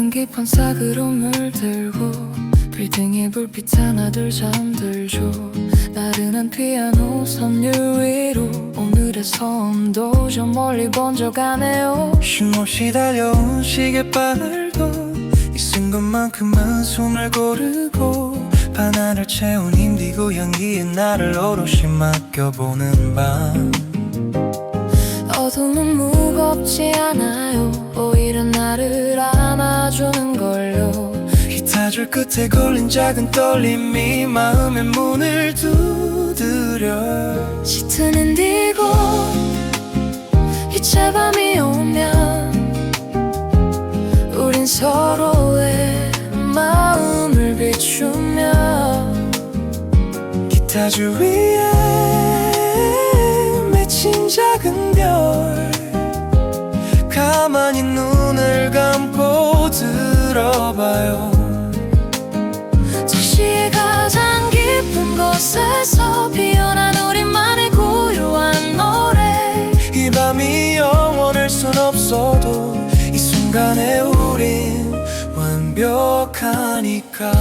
가슴 깊은 싹으로 물들고 빌딩의 불빛 하나둘 잠들죠. 나른한 피아노 선율 위로 오늘의 섬도 저 멀리 번져가네요. 쉼없이 달려온 시계바늘도 이 순간만큼만 숨을 고르고 바나를 채운 인디고 향기에 나를 오롯이 맡겨보는 밤. 어둠은 무겁지 않아요. 오히려 나를 안아주는 걸요. 기타줄 끝에 걸린 작은 떨림이 마음의 문을 두드려. 짙은 인디고 이제 밤이 오면 우린 서로의 마음을 비추며 기타줄 위에 맺힌 작은 별 가만히 눈을 감고 들어봐요. 도시의 가장 깊은 곳에서 피어난 우리만의 고요한 노래. 이 밤이 영원할 순 없어도 이 순간에 우린 완벽하니까.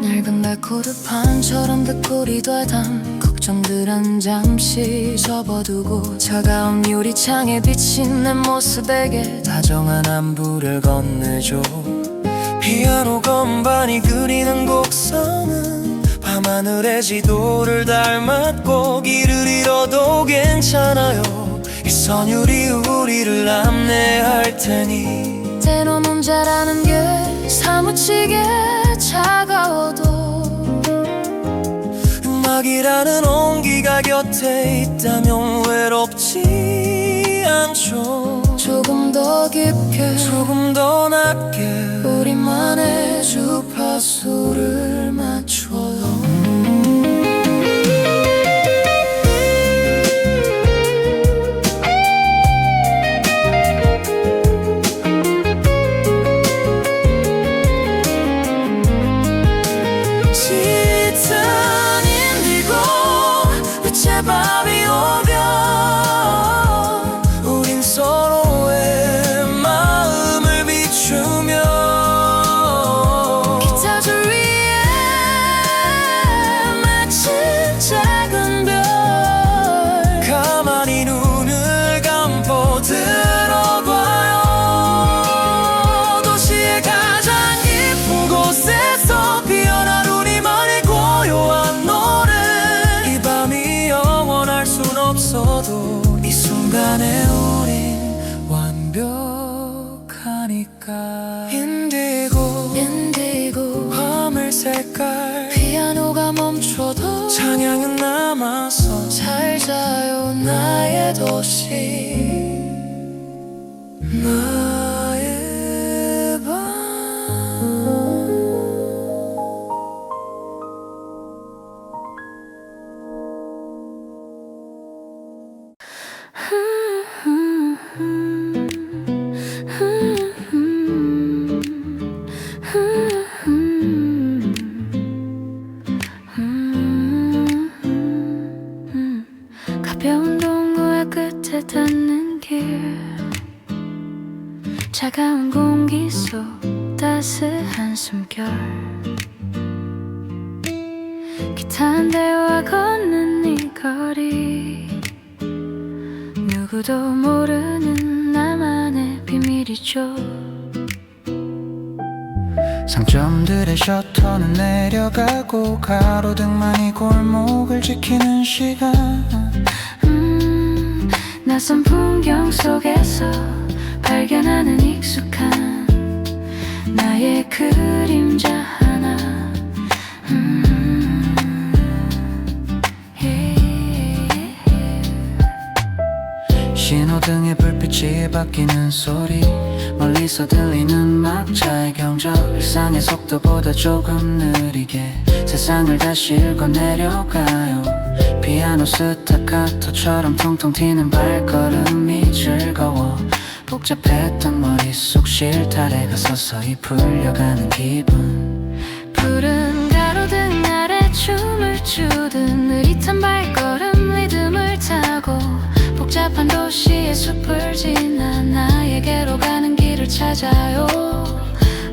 낡은 달코드판처럼 듣고리 되던 걱정들은 잠시 접어두고 차가운 유리창에 비친 내 모습에게 다정한 안부를 건네줘. 피아노 건반이 그리는 곡선은 밤하늘의 지도를 닮았고 길을 잃어도 괜찮아요. 이 선율이 우리를 안내할 테니. 때론 혼자라는 게 사무치게 차가워도 음악이라는 온기가 곁에 있다면 외롭지 않죠. 조금 더 깊게 조금 더 낮게 우리만의 주파수를 맞춰요. 밤이 오면 우린 서로의 마음을 비추며 기타줄 위에 맺힌 작은 별 가만히 눈을 감고 들어봐요. 도시의 가장 깊은 곳에서 피어난 우리만의 고요한 노래. 이 밤이 영원할 순 없어도 이 순간에 우린 완벽하니까. 인디고 화물 색깔 피아노가 멈춰도 찬양은 남아서 잘 자요 나의 도시. 나의 밤. 가벼운 동굴 끝에 닿는 길, 차가운 공기 속 따스한 숨결, 기타 한 대와 걷는 이 거리, 누구도 모르는 나만의 비밀이죠. 상점들의 셔터는 내려가고 가로등만 이 골목을 지키는 시간. 낯선 풍경 속에서 발견하는 익숙한 나의 그림자 하나. 신호등의 불빛이 바뀌는 소리, 멀리서 들리는 막차의 경적, 일상의 속도보다 조금 느리게 세상을 다시 읽어 내려가요. 피아노 스타카토처럼 통통 튀는 발걸음이 즐거워. 복잡했던 머릿속 실타래가 서서히 풀려가는 기분. 푸른 가로등 아래 춤을 추듯 느릿한 발걸음 리듬을 타고 복잡한 도시의 숲을 지나 나에게로 가는 길을 찾아요.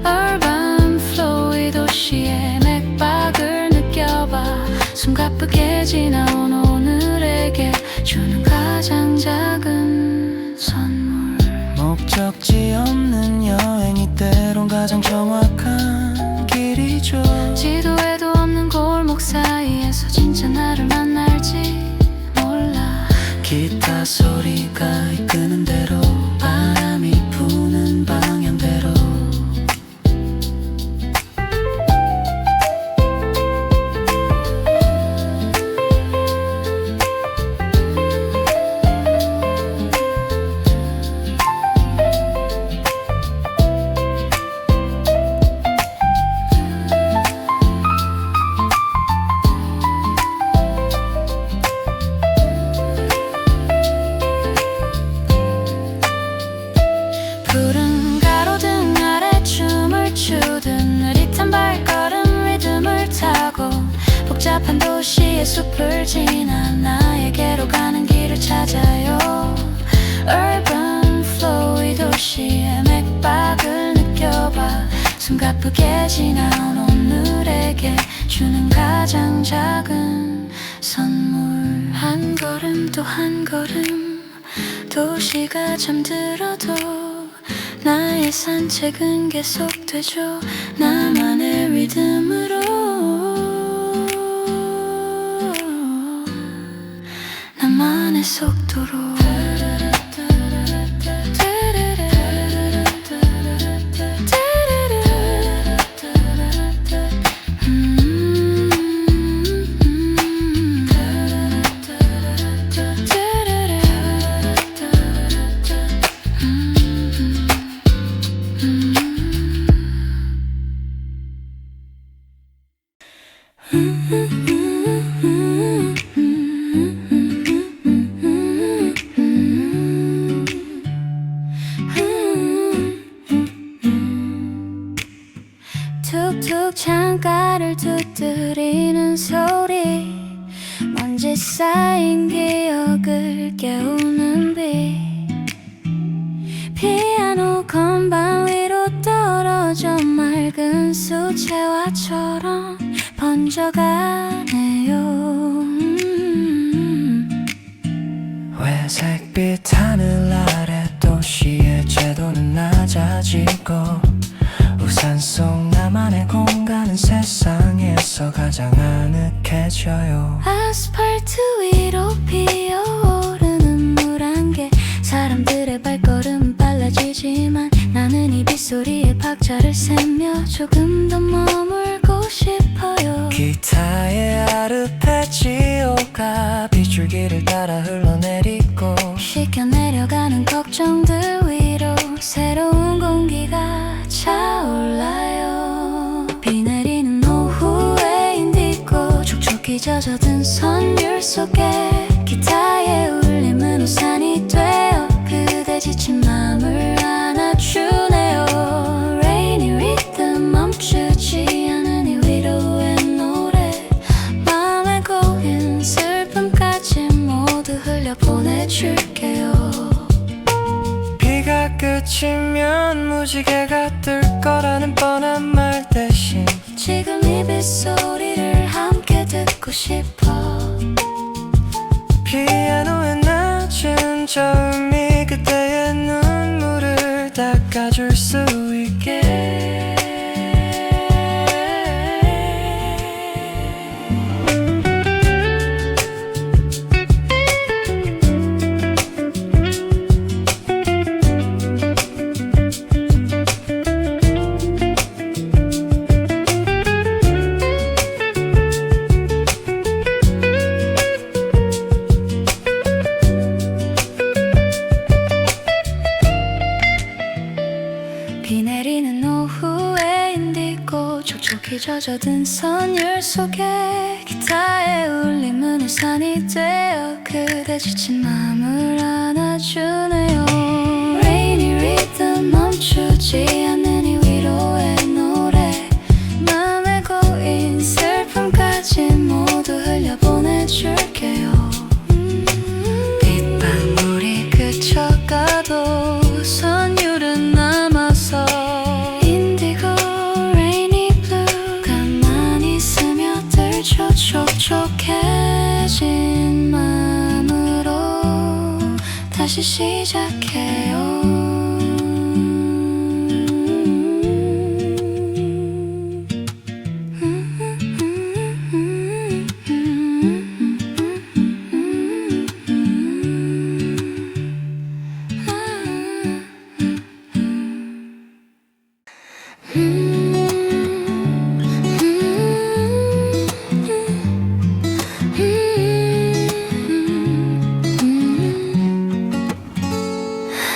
Urban flow 이 도시의 맥박을 느껴봐. 숨가쁘게 지나온 오늘에게 주는 가장 작은 선물. 목적지 없는 여행이 때론 가장 정확한 길이죠. 지도에도 없는 골목 사이에서 진짜 나를 만날지 몰라. 기타 소리가 이끄는 대로, 바람이 부는 방향대로. 푸른 가로등 아래 춤을 추듯 느릿한 발걸음 리듬을 타고 복잡한 도시의 숲을 지나 나에게로 가는 길을 찾아요. Urban flow 이 도시의 맥박을 느껴봐. 숨가쁘게 지나온 오늘에게 주는 가장 작은 선물. 한 걸음 또 한 걸음 도시가 잠들어도 나의 산책은 계속되죠. 나만의 리듬으로, 나만의 속도로. 툭툭 창가를 두드리는 소리, 먼지 쌓인 기억을 깨우는 비, 피아노 건반 위로 떨어져 맑은 수채화처럼 번져가네요. 회색빛 하늘 아래 도시의 채도는 낮아지고, 우산 속 나만의 공간은 세상에서 가장 아늑해져요. 아스팔트 위로 피어오르는 물 한 개, 사람들의 발걸음은 빨라지지만 나는 이 빗소리에 박자를 세며 조금 더 머물고 싶어요. 기타의 아르페지오가 빗줄기를 따라 흘러내리고, 식혀 내려가는 걱정들 위로 새로운 공기가 차올라요. 비 내리는 오후에 인디고 촉촉히 젖어든 선율 속에 기타의 울림은 우산이 되어 그대 지친 맘을 안아주네요. Rainy rhythm 멈추지 않은 이 위로의 노래, 맘에 고인 슬픔까지 모두 흘려보내줄게요. 비가 그치면 무지개가 뜰 거라는 뻔한 말 대신 지금 이 빗소리를 함께 듣고 싶어. 피아노의 낮은 저음이 그때의 눈물을 닦아줄 수 있게. 비 내리는 오후에 인디고 촉촉히 젖어든 선율 속에 기타의 울림은 우산이 되어 그대 지친 맘을 안아주네요. Rainy rhythm 멈추지 않는 이 위로의 노래, 맘에 고인 슬픔까지 모두 흘려보내줄게요. 빗방울이 그쳐가도 선율은 남아 시작해요.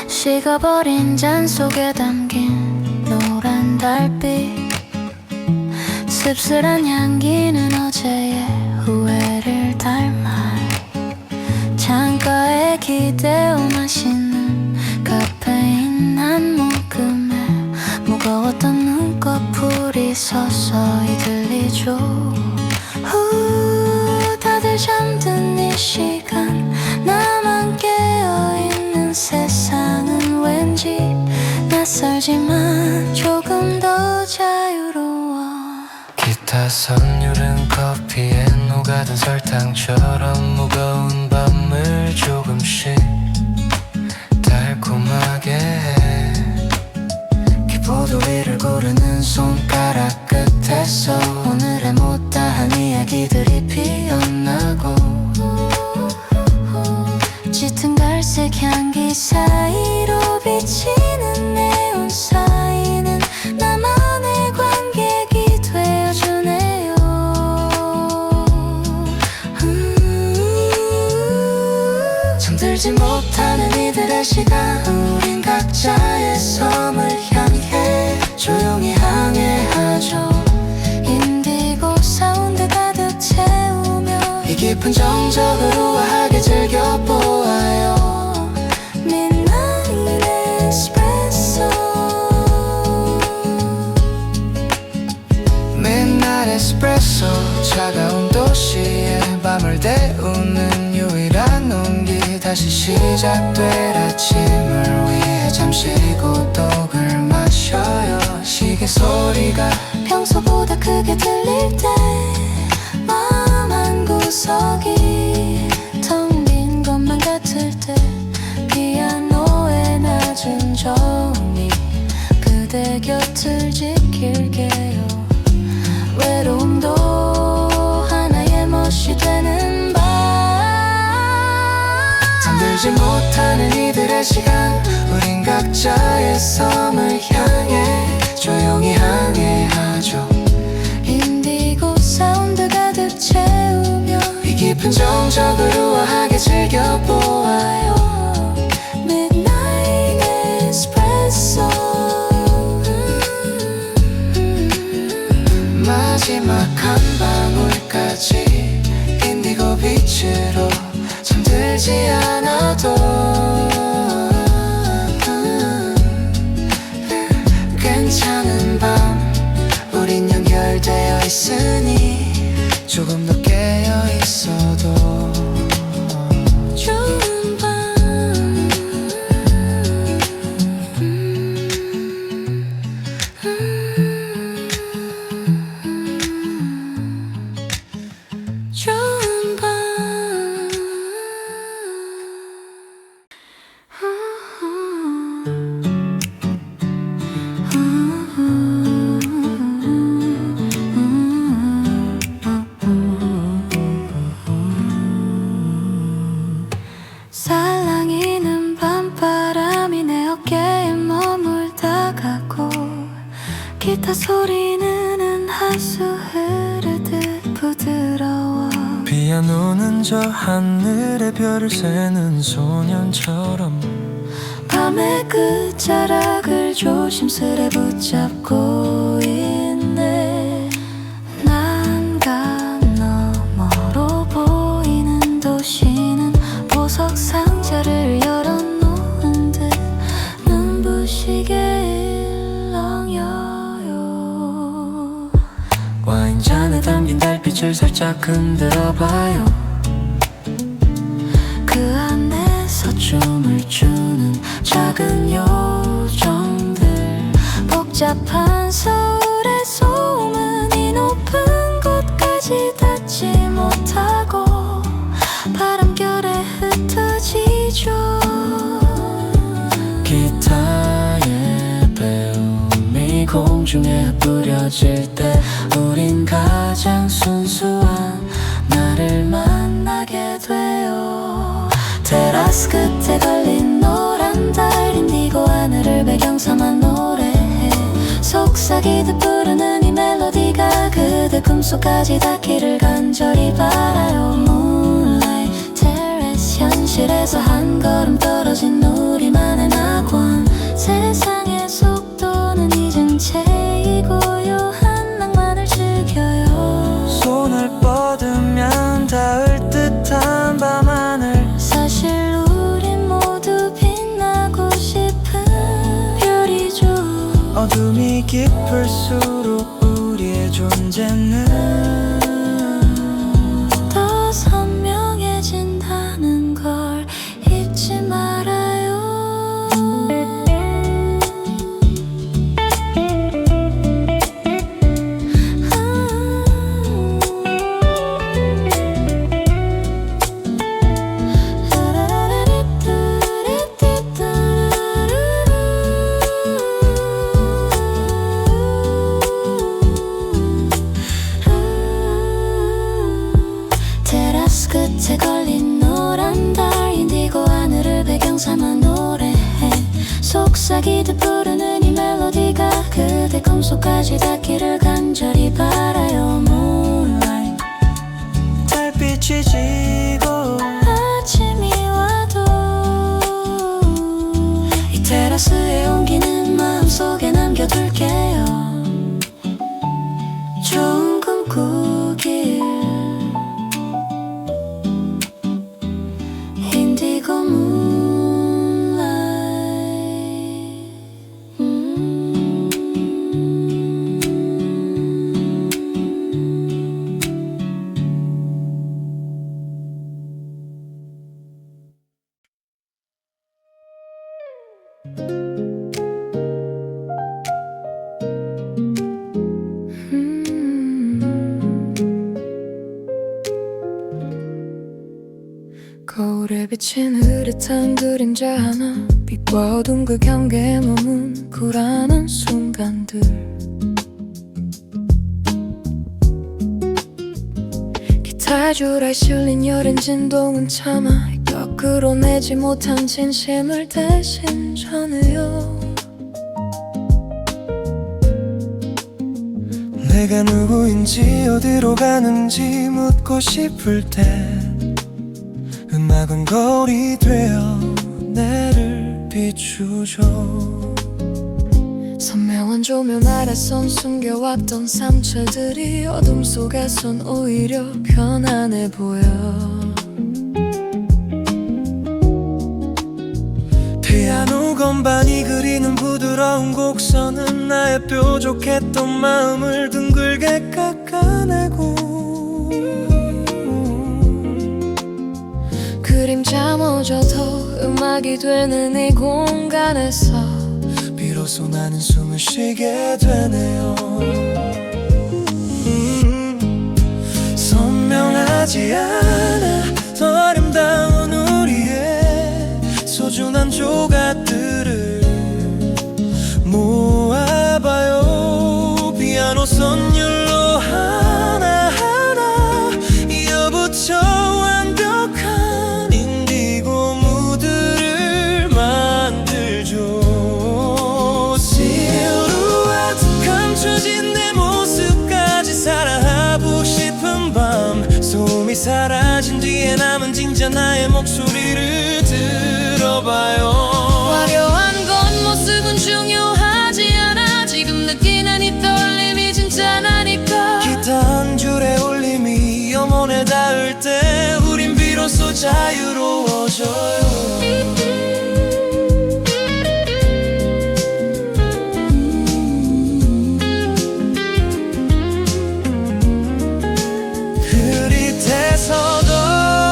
식어버린 잔 속에 담긴 노란 달빛, 씁쓸한 향기는 어제의 후회를 닮아 창가에 기대어 마시는 카페인 한 모금에 무거웠던 눈꺼풀이 서서히 들리죠. 다들 잠든 이 시간 나만 깨어있는 세상은 왠지 낯설지만 조금 더 자유로워. 기타 선율은 커피에 녹아든 설탕처럼 무거운 밤을 조금씩 달콤하게 해. 키보드 위를 고르는 손가락 끝에서 오늘의 못다한 이야기들이 피어나고, 짙은 갈색 향기 사이로 비치는 네온 사인은 나만의 관객이 되어주네요. 잠들지 못하는 이들의 시간, 우린 각자의 섬을 향해 조용히 항해하죠. 인디고 사운드 가득 채우며 이 깊은 정적을 우아하게 즐겨보아요. Midnight Espresso. Midnight Espresso, 차가운 도시의 밤을 데우는 유일한 온기. 다시 시작될 아침을 위해 잠시 고독을 마셔요. 시계 소리가 평소보다 크게 들릴 때 마음 한 구석이 텅 빈 것만 같을 때 피아노의 낮은 정이 그대 곁을 지킬게요. 외로움도 하나의 멋이 되는 밤. 잠들지 못하는 이들의 시간, 우린 각자의 섬을 향해 조용히 항해하죠. 인디고 사운드 가득 채우며 이 깊은 정적을 우아하게 즐겨보아요. Midnight Espresso. 마지막 한 방울까지 인디고 빛으로 잠들지 않아도 괜찮은 밤, 우린 연결되어 있으니 조금 더 깨어 있어도 좋은 밤. 좋은 밤. 살랑이는 밤바람이 내 어깨에 머물다가고 기타 소리는 한수 흐르듯 부드러워. 피아노는 저 하늘의 별을 세는 소년처럼 밤의 끝자락을 조심스레 붙잡고 있네. 난간 너머로 보이는 도시는 보석 상자를 열어놓은 듯 눈부시게 일렁여요. 와인잔에 담긴 달빛을 살짝 흔들어봐요. 그 안에서 춤을 추는 작은 요정들, 복잡한 서울의 소문이 높은 곳까지 닿지 못하고 바람결에 흩어지죠. 중에 뿌려질 때 우린 가장 순수한 나를 만나게 돼요. 테라스 끝에 걸린 노란 달 인디고 하늘을 배경 삼아 노래해. 속삭이듯 부르는 이 멜로디가 그대 꿈속까지 닿기를 간절히 바라요. Moonlight Terrace 현실에서 한 걸음 떨어진 우리만의 낙원. 세상의 속도는 잊은 채 이 고요한 낭만을 즐겨요. 손을 뻗으면 닿을 듯한 밤하늘. 사실 우린 모두 빛나고 싶은 별이죠. 어둠이 깊을수록 우리의 존재는 더 선명해진다는 걸 잊지 말아요. 테라스 끝에 걸린 노란 달 인디고 하늘을 배경 삼아 노래해. 속삭이듯 부르는 이 멜로디가 그대 꿈속까지 닿기를 간절히 바라요. Moonlight 달빛이 지고 아침이 와도 이 테라스의 온기는 마음속에 남겨둘게요. 좋은 꿈 꾸길. 인디고 거울에 비친 흐릿한 그림자 하나. 빛과 어둠 그 경계에 머문 불안한 순간들. 기타의 줄에 실린 여린 진동은 참아 끌어내지 못한 진심을 대신 전해요. 내가 누구인지 어디로 가는지 묻고 싶을 때 음악은 거울이 되어 나를 비추죠. 선명한 조명 아래선 숨겨왔던 상처들이 어둠 속에선 오히려 편안해 보여. 피아노 건반이 그리는 부드러운 곡선은 나의 뾰족했던 마음을 둥글게 깎아내고 그림자마저도 음악이 되는 이 공간에서 비로소 나는 숨을 쉬게 되네요. 선명하지 않아 더 아름다운 우리의 소중한 조각들을 모아봐요. 피아노 선율로 하나하나 이어붙여 완벽한 인디고 무드를 만들죠. 실루엣 감춰진 내 모습까지 살아보고 싶은 밤. 소음이 사라진 뒤에 남은 진짜 나의 목소리를 들어봐요. 화려한 겉모습은 중요하지 않아. 지금 느끼는 이 떨림이 진짜 나니까. 기타 한 줄의 울림이 영혼에 닿을 때 우린 비로소 자유로워져요. 그릿해서도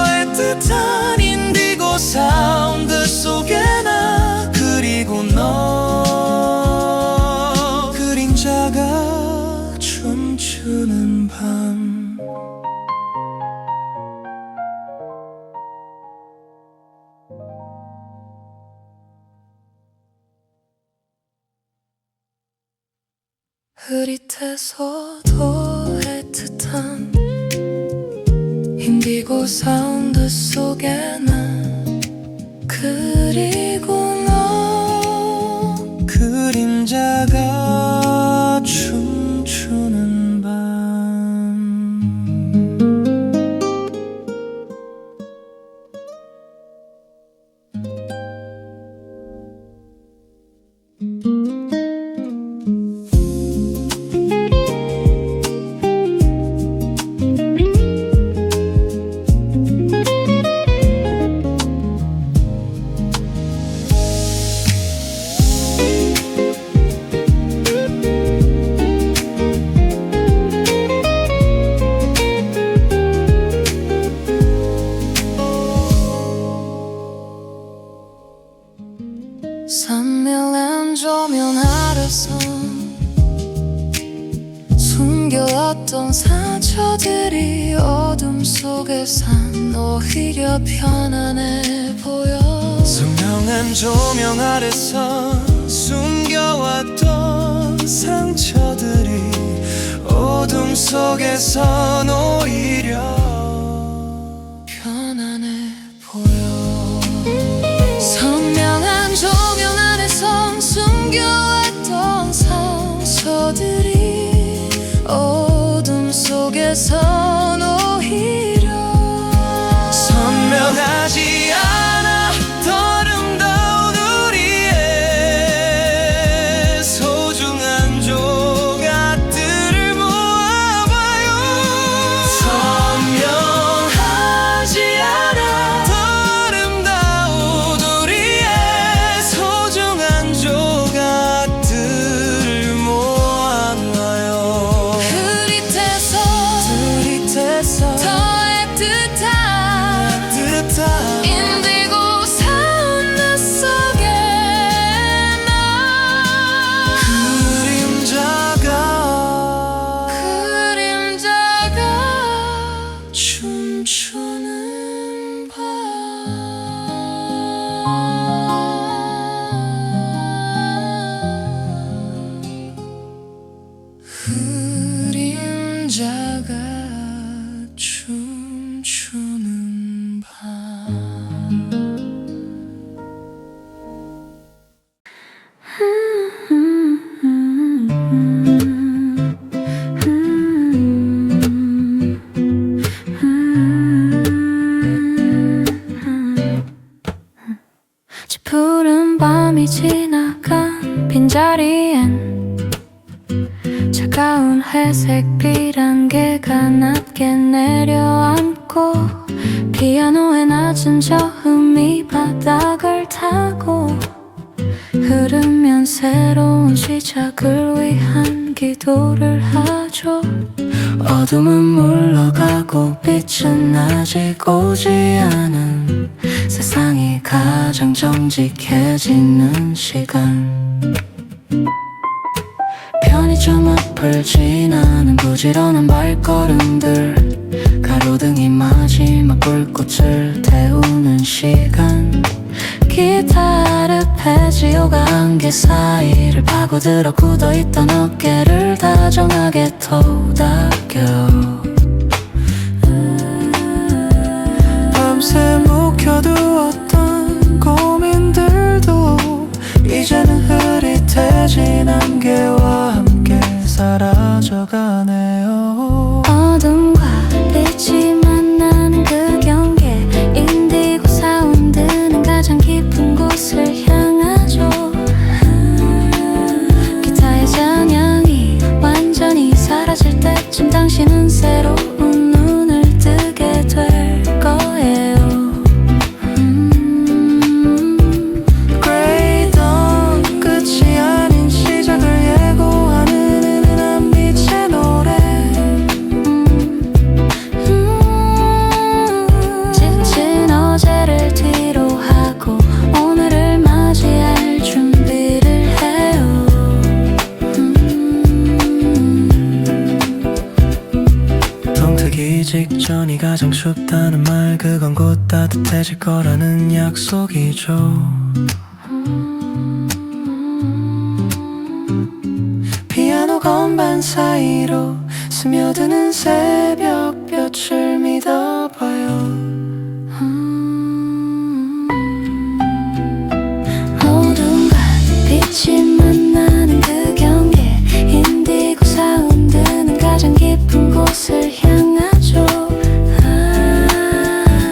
애틋한 인디고 사운드 속에 나 그리고 너 그림자가 춤추는 밤. 흐릿해서도 애틋한 인디고 사운드 속에 난 그리고 너 그림자가 춤추는 밤 산밀한 조명 아래서 숨겨왔던 상처들이 어둠 속에선 오히려 편안해 보여. 선명한 조명 아래서 숨겨왔던 상처들이 어둠 속에선 오히려 편안해 보여. 선명한 조명 안에서 숨겨왔던 상처들이 어둠 속에선 오히려 선명하지 않아 더 아름다운 우리의 소중한 조각들을 모아봐요. 선명하지 않아 더 아름다운 우리의 소중한 조각들을 모아놔요. 흐릿해서 더 애틋한 인디고 사운드 속에 나 그림자가 춤추는 밤 그림자가 춤추는 밤 푸른 밤이 지나간 빈자리엔 차가운 회색빛 안개가 낮게 내려앉고 피아노의 낮은 저음이 바닥을 타고 흐르면 새로운 시작을 위한 기도를 하죠. 어둠은 물러가고 빛은 아직 오지 않은 세상이 가장 정직해지는 시간. 편의점 앞을 지나는 부지런한 발걸음들 가로등이 마지막 불꽃을 태우는 시간. 기타 아르페지오가 안개 사이를 파고들어 굳어있던 어깨를 다정하게 토닥여. 밤새 묵혀두었던 고민들도 이제는 흐릿해진 안개와 함께 사라져가네요. 어둠과 빛이 만나는 그 경계 인디고 사운드는 가장 깊은 곳을 향하죠. 기타의 잔향이 완전히 사라질 때쯤 당신은 새로운 눈을 뜨게 될 거예요. Grey Dawn 끝이 아닌 시작을 예고하는 은은한 빛의 노래. 지친 어제를 뒤로 하고 오늘을 맞이할 준비를 해요. 동 트기 직전이 가장 춥다는 말, 그건 곧 따뜻해질 거라는 약속이죠. 피아노 건반 시간 사이로 스며드는 새벽볕을 믿어봐요. 어둠과 빛이 만나는 그 경계 인디고 사운드는 가장 깊은 곳을 향하죠.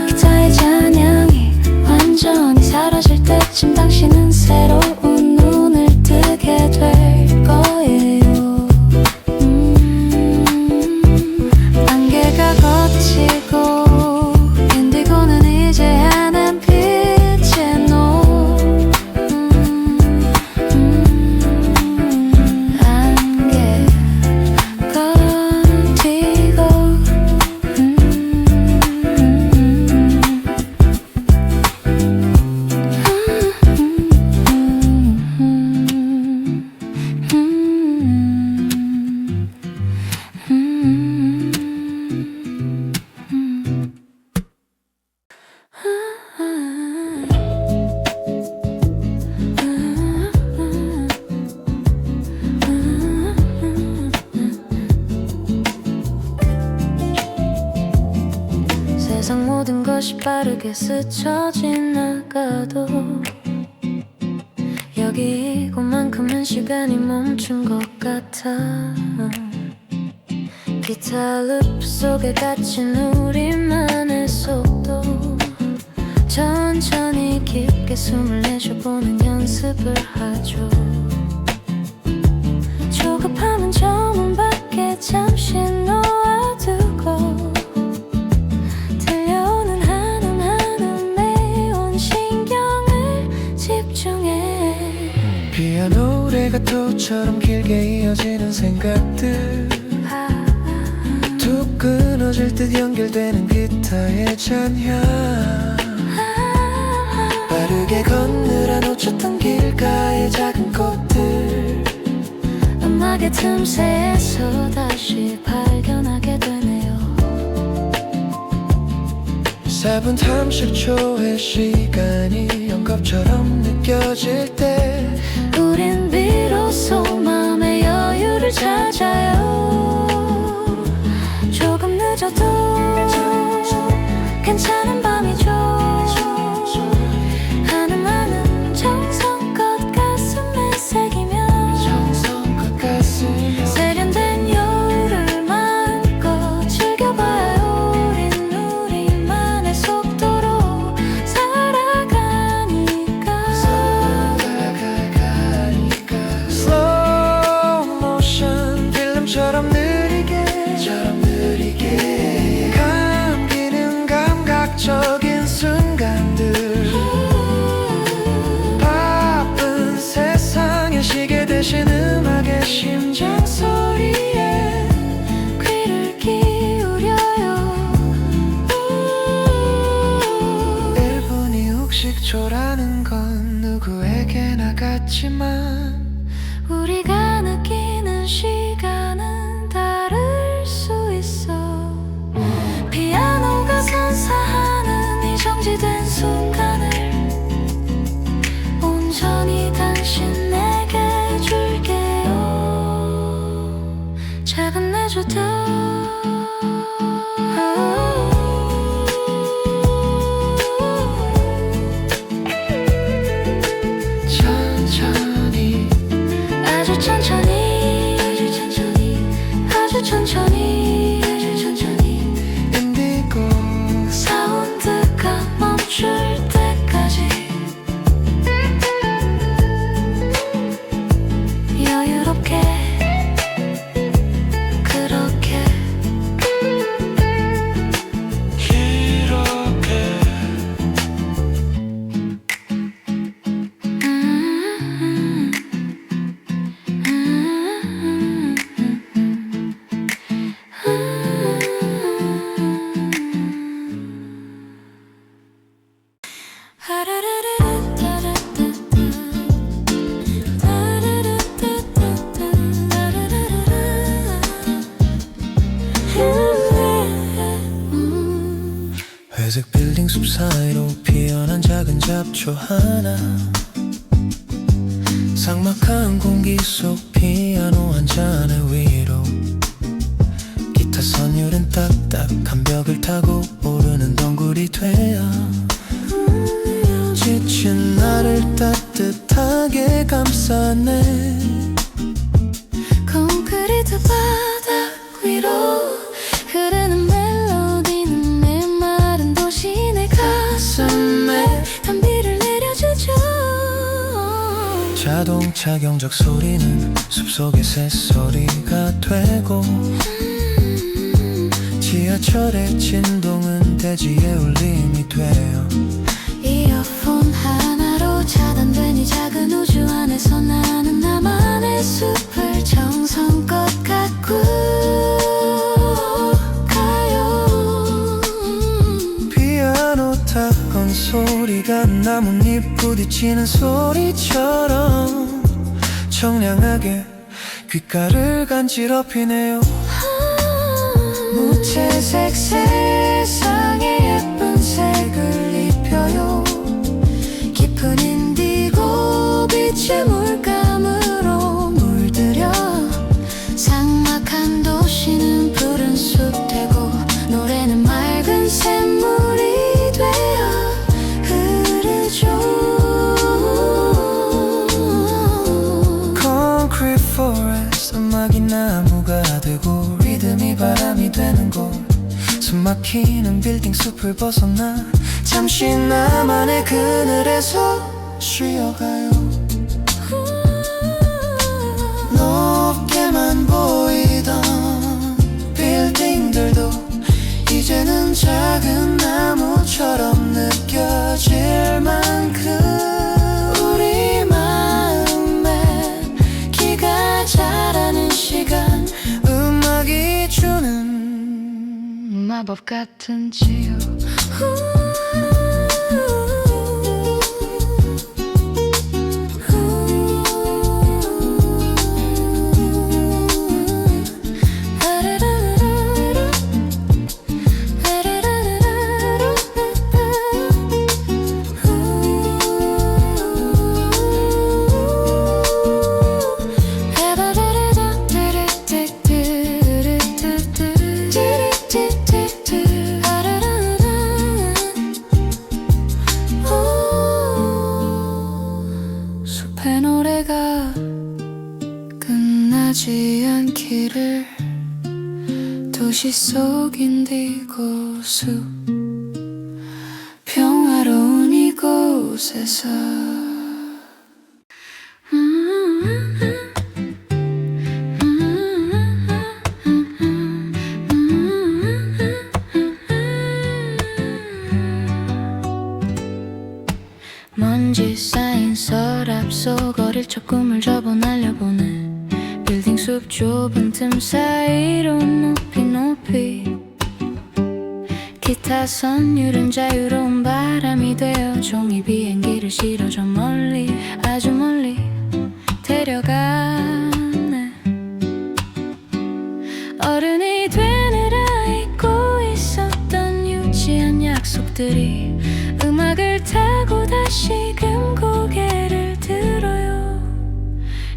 기타의 잔향이 완전히 사라질 때쯤 당신은 새로운 눈을 뜨게 될 거예요. 안개가 걷히고 인디고는 이제 하얀 빛에 녹 안개 걷히고 세상 모든 것이 빠르게 스쳐 지나가도 여기 이곳만큼은 시간이 멈춘 것 같아. 기타 루프 속에 갇힌 우리만의 속도 천천히 깊게 숨을 내쉬어보는 연습을 하죠. 조급함은 저 문 밖에 잠시 놓아두고 들려오는 한음 한음에 온 신경을 집중해. 피아노 레가토처럼 길게 이어지는 생각들 툭 끊어질 듯 연결되는 기타의 잔향 빠르게 걷느라 놓쳤던 길가의 작은 꽃들 음악의 틈새에서 다시 발견하게 되네요. 4분 30초의 시간이 연겁처럼 느껴질 때 우린 비로소 마음의 여유를 찾아요. 조금 늦어도 괜찮은 밤이죠. 한음 한음 정성껏 가슴에 새기며 세련된 여유를 마음껏 즐겨봐요. 우린 우리만의 속도로 살아가니까 Slow motion 필름처럼 느리게 감기는 감각적인 순간들 바쁜 세상의 시계 대신 음악의 심장 소리에 귀를 기울여요. 1분이 욱식초라는 건 누구에게나 같지만 우리가 느끼는 시간은 다를 수 있어. 피아노가 선사하는 이 정지된 순간을 온전히 당신에게 줄게요. 작은 내 주도 천천히 아주 천천히 아주 천천히 아주 천천히 아주 천천히 인디고 사운드가 멈출 때까지 여유롭게 그렇게 이렇게 회색 빌딩 숲 사이로 피어난 작은 잡초 하나 삭막한 공기 속 피아노 한 잔의 위로 기타 선율은 딱딱한 벽을 타고 오르는 덩굴이 되어 지친 나를 따뜻하게 감싸네. 콘크리트 바닥 위로 흐르는 멜로디는 메마른 도시 내 가슴에 단비를 내려주죠. 자동차 경적 소리는 숲속의 새소리가 되고 지하철의 진동은 대지의 울림이 돼요. 이어폰 하나로 차단된 이 작은 우주 안에서 나는 나만의 숲을 정성껏 가꾸어 가요. 피아노 타건 소리가 나뭇잎 부딪히는 소리처럼 청량하게 귓가를 간지럽히네요. 무채색 세상에 예쁜 색을 입혀요. 깊은 인디고 빛의 물감으로 물들여 삭막한 도시는 푸른 숲 되고 노래는 맑은 샘물이 되어 흐르죠. Concrete forest 음악이 나무가 되고 리듬이 바람이 되는 곳 숨막히는 빌딩 숲을 벗어나 잠시 나만의 그늘에서 쉬어가요. 높게만 보이던 빌딩들도 이제는 작은 나무처럼 느껴질 만큼 우리 마음에 기가 자라는 시간 음악이 주는 마법 같은 치유. 숲의 노래가 끝나지 않기를 도시 속 인디고 숲 평화로운 이곳에서 먼지 쌓인 서랍 속 어릴 적 꿈을 접어 날려보네. 빌딩 숲 좁은 틈 사이로 높이 기타 선율은 자유로운 바람이 되어 종이 비행기를 실어 저 멀리 아주 멀리 데려가네. 어른이 되느라 잊고 있었던 유치한 약속들이 음악을 타고 다시금 고개를 들어요.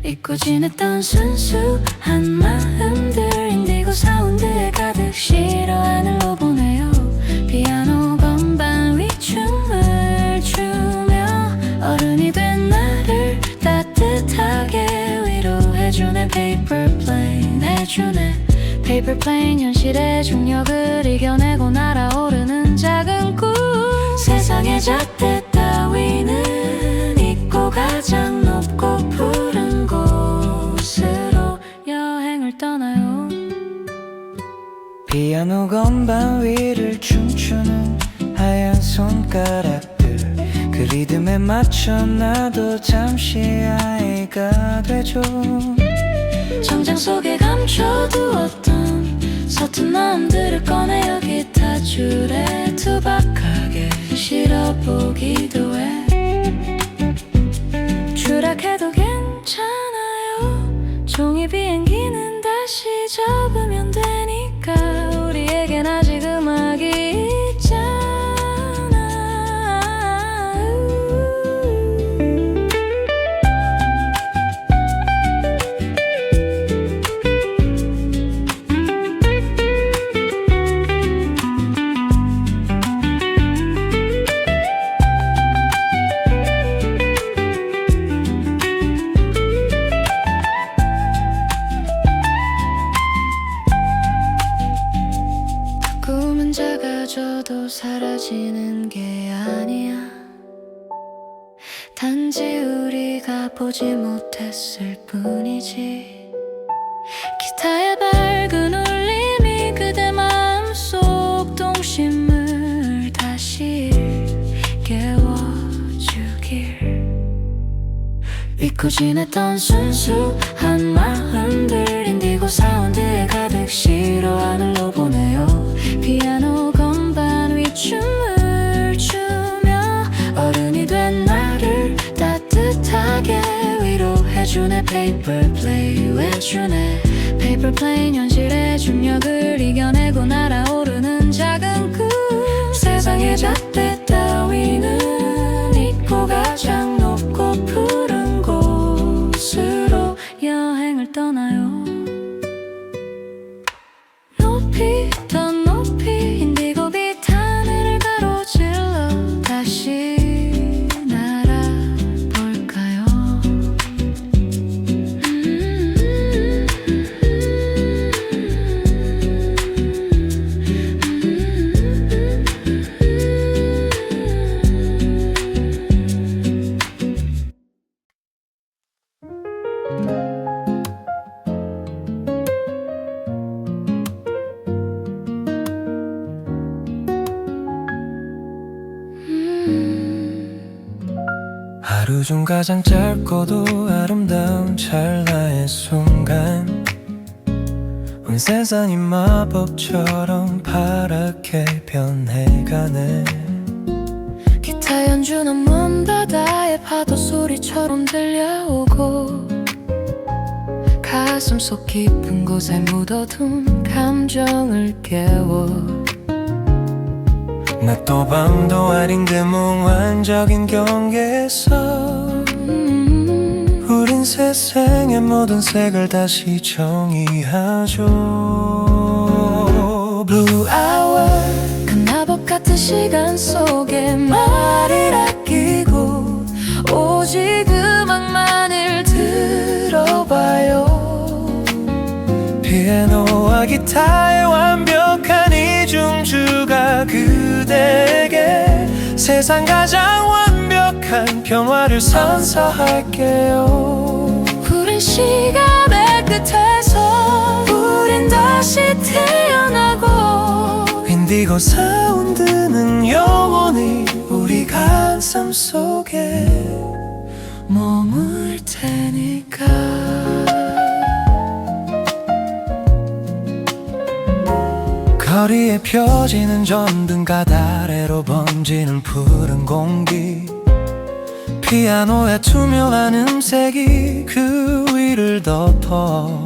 잊고 지냈던 순수한 마음들 인디고 사운드에 가득 실어 하늘로 보내요. 피아노 건반 위 춤을 추며 어른이 된 나를 따뜻하게 위로해주네. Paper plane 해주네. Paper plane 현실의 중력을 이겨내고 날아오르는 작은 꿈. 세상의 잣대 따위는 잊고 가장 높고 푸른 곳으로 여행을 떠나요. 피아노 건반 위를 춤추는 하얀 손가락들 그 리듬에 맞춰 나도 잠시 아이가 되죠. 정장 속에 감춰두었던 서툰 마음들을 꺼내어 기타 줄에 투박하게 실어보기도 해. 추락해도 괜찮아요. 종이 비행기는 다시 접으면 되니까 우리에겐 아직 음악이 있잖아. 세상은 작아져도 사라지는 게 아니야. 단지 우리가 보지 못했을 뿐이지. 기타의 밝은 울림이 그대 마음속 동심을 다시 깨워주길. 잊고 지냈던 순수한 마음들 인디고 사운드에 가득 실어 하늘로 보내요. 피아노 건반 위 춤을 추며 어른이 된 나를 따뜻하게 위로해주네. Paper play 외주네. Paper play 현실의 중력을 이겨내고 날아오르는 작은 꿈. 세상의 잣대 따위는 잊고 가장 높고 푸른 곳으로 여행을 떠나요. 높이 더 높이 인디고 빛 하늘을 가로질러 다시 날아볼까요? 하루 중 가장 짧고도 아름다운 찰나의 순간, 온 세상이 마법처럼 파랗게 변해가네. 기타 연주는 먼 바다의 파도 소리처럼 들려오고 가슴 속 깊은 곳에 묻어둔 감정을 깨워. 낮도 밤도 아닌 그 몽환적인 경계에서 우린 세상의 모든 색을 다시 정의하죠. Blue hour, 그 마법 같은 시간 속에 말을 아끼고 오직 음악만을 들어봐요. 피아노와 기타의 완벽한 이중주가 그대에게 세상 가장 완벽한 평화를 선사할게요. 푸른 시간의 끝에서 우린 다시 태어나고 인디고 사운드는 영원히 우리 가슴 속에 머물 테니까. 거리에 펴지는 전등 가다래로 번지는 푸른 공기, 피아노의 투명한 음색이 그 위를 덮어.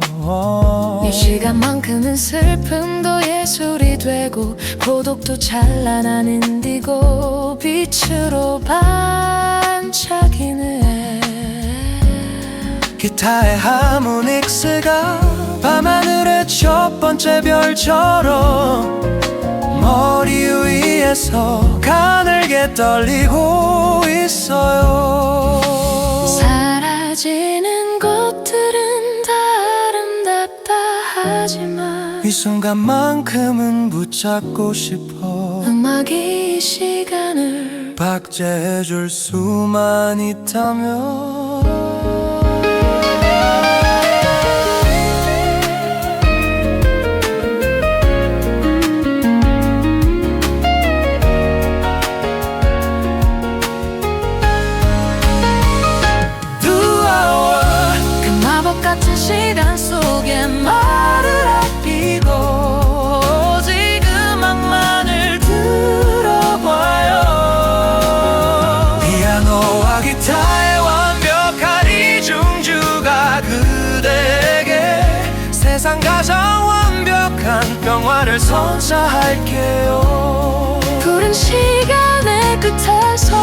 이 시간만큼은 슬픔도 예술이 되고 고독도 찬란한 인디고 빛으로 반짝이네. 기타의 하모닉스가 밤하늘의 첫 번째 별처럼 머리 위에서 가늘게 떨리고 있어요. 사라지는 것들은 다 아름답다 하지만 이 순간만큼은 붙잡고 싶어. 음악이 이 시간을 박제해줄 수만 있다면. 같은 시간 속에 말을 아끼고 오직 음악만을 들어봐요. 피아노와 기타의 완벽한 이중주가 그대에게 세상 가장 완벽한 평화를 선사할게요. 푸른 시간의 끝에서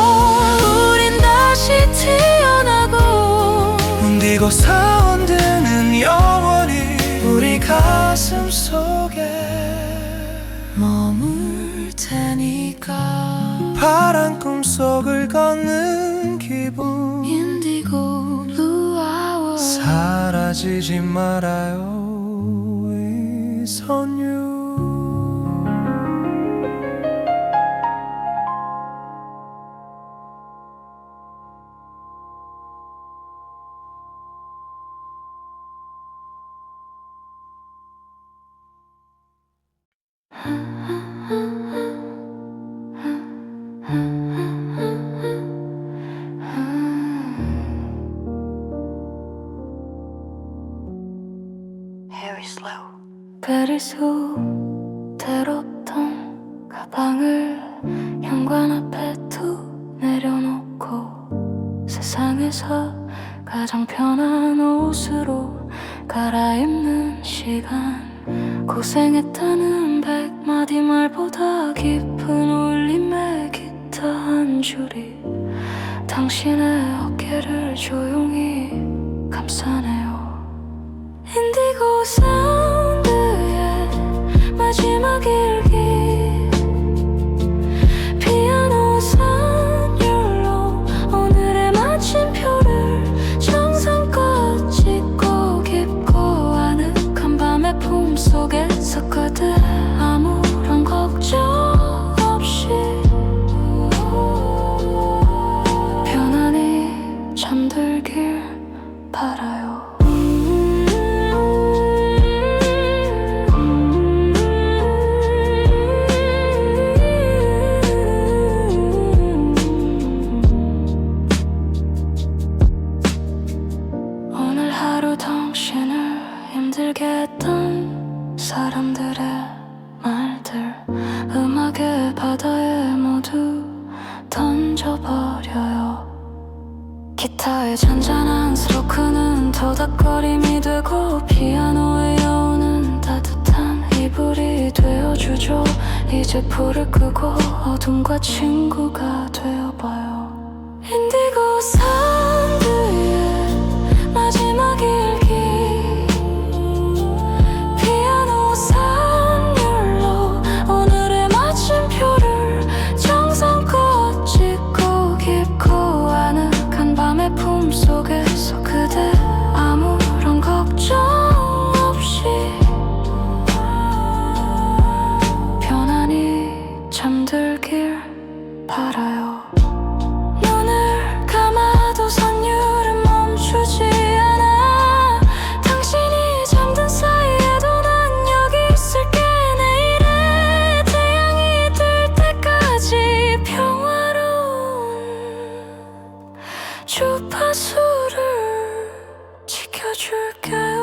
우린 다시 태어나고 인디고 사운드는 영원히 우리 가슴 속에 머물 테니까. 파란 꿈속을 걷는 기분, 인디고 블루 아워 사라지지 말아요 이 선율. 때렸던 가방을 현관 앞에 툭 내려놓고 세상에서 가장 편한 옷으로 갈아입는 시간, 고생했다는 100마디 말보다 깊은 울림의 기타 한 줄이 당신의 어깨를 조용히 감싸네요. 인디고 사운드의 마지막 일기, 피아노 선율로 오늘의 마침표를 정성껏 찍고 깊고 아늑한 밤의 품속에서 그대 아무런 걱정 없이 편안히 잠들길 바라요. 오늘 하루 당신을 힘들게 했던 사람들의 말들 음악의 바다에 모두 던져버려요. 기타의 잔잔한 스로크는 토닥거림이 되고 피아노의 여운은 따뜻한 이불이 되어주죠. 이제 불을 끄고 어둠과 친구가 되어봐요. 인디고 사운드의 마지막 일기, 피아노 선율로 오늘의 마침표를 정성껏 찍고 깊고 아늑한 밤의 품속에서 그대 아무런 걱정 없이 편안히 잠들길 바라요. 눈을 감아도 선율은 멈추지 않아. 당신이 잠든 사이에도 난 여기 있을게. 내일의 태양이 뜰 때까지 평화로운 주파수를 지켜줄게요.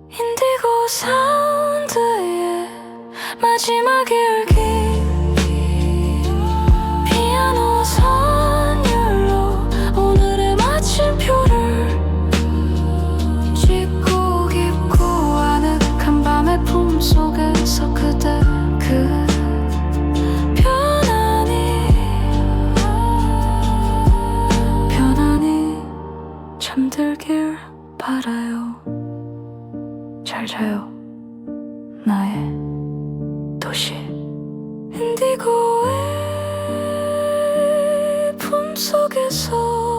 인디고 사운드의 마지막 일기, 피아노 선율로 오늘의 마침표를 찍고 깊고 아늑한 밤의 품속에서 그대 편안히 잠들길 바라요. 잘 자요, 나의 도시. 인디고의 품속에서